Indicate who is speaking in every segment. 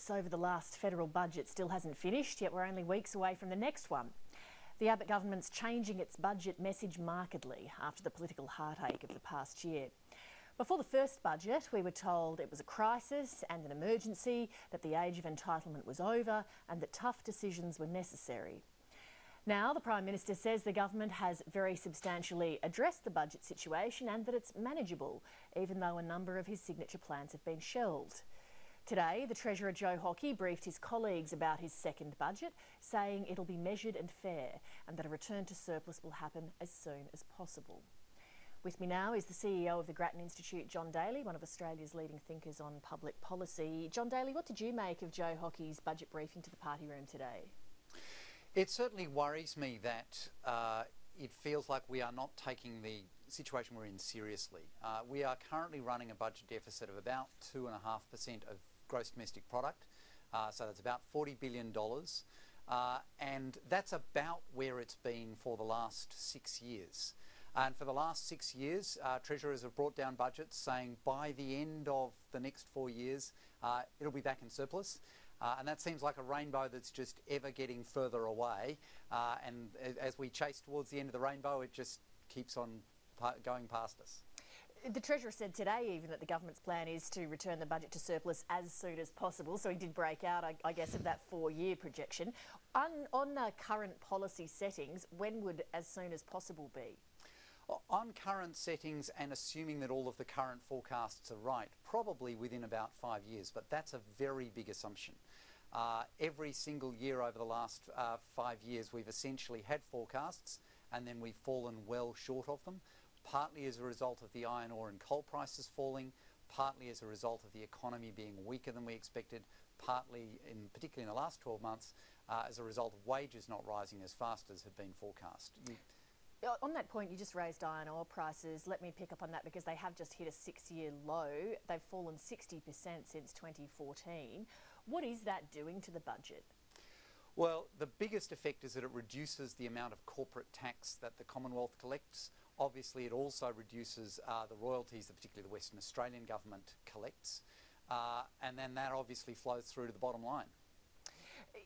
Speaker 1: silence over the last federal budget still hasn't finished, yet we're only weeks away from the next one. The Abbott government's changing its budget message markedly after the political heartache of the past year. Before the first budget, we were told it was a crisis and an emergency, that the age of entitlement was over and that tough decisions were necessary. Now, the Prime Minister says the government has very substantially addressed the budget situation and that it's manageable, even though a number of his signature plans have been shelved. Today, the Treasurer Joe Hockey briefed his colleagues about his second budget, saying it'll be measured and fair and that a return to surplus will happen as soon as possible. With me now is the CEO of the Grattan Institute, John Daley, one of Australia's leading thinkers on public policy. John Daley, what did you make of Joe Hockey's budget briefing to the party room today?
Speaker 2: It certainly worries me that it feels like we are not taking the situation we're in seriously. We are currently running a budget deficit of about 2.5% of gross domestic product, so that's about $40 billion, and that's about where it's been for the last 6 years. And for the last 6 years, treasurers have brought down budgets saying by the end of the next 4 years, it'll be back in surplus. And that seems like a rainbow that's just ever getting further away. And as we chase towards the end of the rainbow, it just keeps on going past us.
Speaker 1: The Treasurer said today even that the government's plan is to return the budget to surplus as soon as possible. So he did break out, I guess, of that 4-year projection. On current policy settings, when would as soon as possible be?
Speaker 2: On current settings and assuming that all of the current forecasts are right, probably within about 5 years, but that's a very big assumption. Every single year over the last 5 years, we've essentially had forecasts and then we've fallen well short of them, partly as a result of the iron ore and coal prices falling, partly as a result of the economy being weaker than we expected, partly, particularly in the last 12 months, as a result of wages not rising as fast as had been forecast.
Speaker 1: On that point, you just raised iron ore prices. Let me pick up on that because they have just hit a 6-year low. They've fallen 60% since 2014. What is that doing to the budget?
Speaker 2: Well, the biggest effect is that it reduces the amount of corporate tax that the Commonwealth collects. Obviously, it also reduces the royalties that particularly the Western Australian government collects. And then that obviously flows through to the bottom line.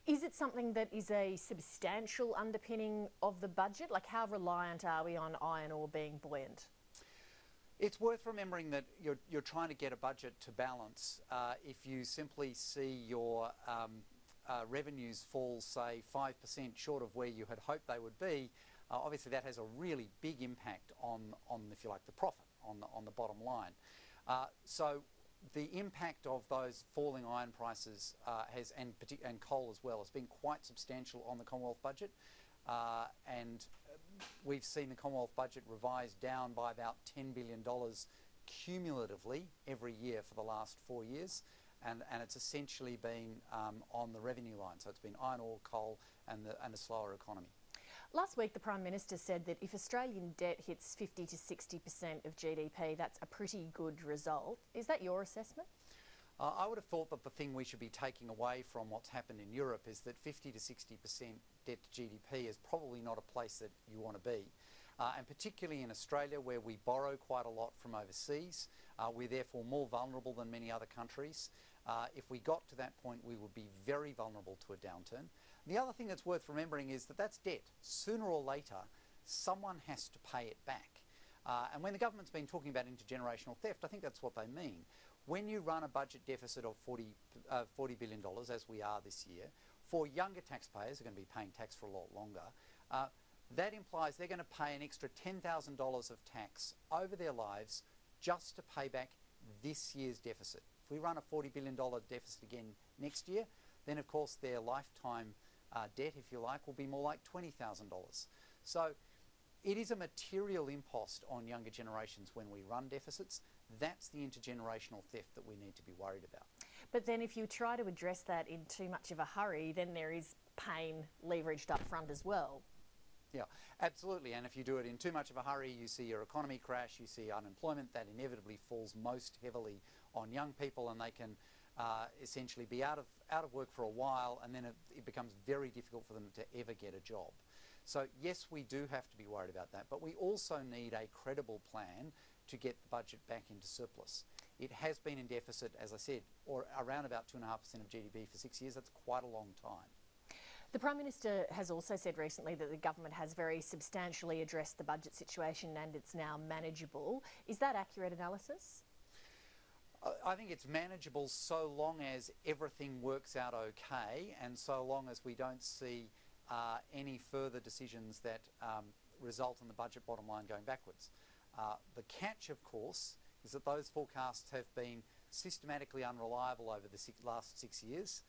Speaker 1: Is it something that is a substantial underpinning of the budget? Like, how reliant are we on iron ore being buoyant?
Speaker 2: It's worth remembering that you're trying to get a budget to balance. If you simply see your revenues fall, say, 5% short of where you had hoped they would be, obviously that has a really big impact on, if you like, the profit, on the bottom line. So the impact of those falling iron prices and coal as well has been quite substantial on the Commonwealth budget, and we've seen the Commonwealth budget revised down by about $10 billion cumulatively every year for the last 4 years, and it's essentially been on the revenue line. So it's been iron ore, coal and a slower economy.
Speaker 1: Last week, the Prime Minister said that if Australian debt hits 50 to 60% of GDP, that's a pretty good result. Is that your assessment?
Speaker 2: I would have thought that the thing we should be taking away from what's happened in Europe is that 50 to 60% debt to GDP is probably not a place that you want to be. And particularly in Australia, where we borrow quite a lot from overseas, we're therefore more vulnerable than many other countries. If we got to that point, we would be very vulnerable to a downturn. The other thing that's worth remembering is that that's debt. Sooner or later, someone has to pay it back. And when the government's been talking about intergenerational theft, I think that's what they mean. When you run a budget deficit of $40 billion, as we are this year, for younger taxpayers who are going to be paying tax for a lot longer, that implies they're going to pay an extra $10,000 of tax over their lives just to pay back this year's deficit. If we run a $40 billion deficit again next year, then of course their lifetime debt, if you like, will be more like $20,000. So it is a material impost on younger generations when we run deficits. That's the intergenerational theft that we need to be worried about.
Speaker 1: But then if you try to address that in too much of a hurry, then there is pain leveraged up front as well.
Speaker 2: Yeah, absolutely. And if you do it in too much of a hurry, you see your economy crash, you see unemployment. That inevitably falls most heavily on young people, and they can essentially be out of work for a while, and then it becomes very difficult for them to ever get a job. So yes, we do have to be worried about that, but we also need a credible plan to get the budget back into surplus. It has been in deficit, as I said, or around about 2.5% of GDP for 6 years. That's quite a long time.
Speaker 1: The Prime Minister has also said recently that the government has very substantially addressed the budget situation and it's now manageable. Is that accurate analysis?
Speaker 2: I think it's manageable so long as everything works out okay and so long as we don't see any further decisions that result in the budget bottom line going backwards. The catch, of course, is that those forecasts have been systematically unreliable over the last 6 years.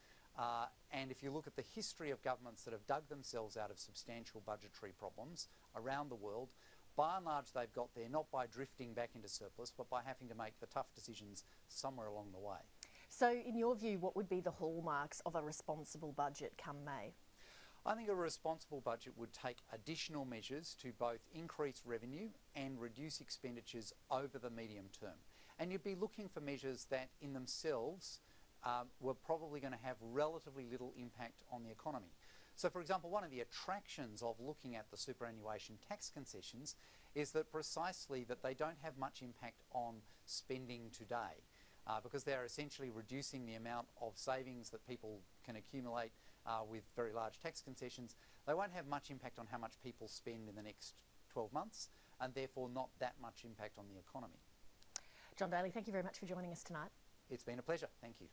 Speaker 2: And if you look at the history of governments that have dug themselves out of substantial budgetary problems around the world, by and large they've got there not by drifting back into surplus, but by having to make the tough decisions somewhere along the way.
Speaker 1: So in your view, what would be the hallmarks of a responsible budget come May?
Speaker 2: I think a responsible budget would take additional measures to both increase revenue and reduce expenditures over the medium term. And you'd be looking for measures that in themselves were probably going to have relatively little impact on the economy. So, for example, one of the attractions of looking at the superannuation tax concessions is that precisely that they don't have much impact on spending today because they're essentially reducing the amount of savings that people can accumulate with very large tax concessions. They won't have much impact on how much people spend in the next 12 months and therefore not that much impact on the economy.
Speaker 1: John Daley, thank you very much for joining us tonight.
Speaker 2: It's been a pleasure. Thank you.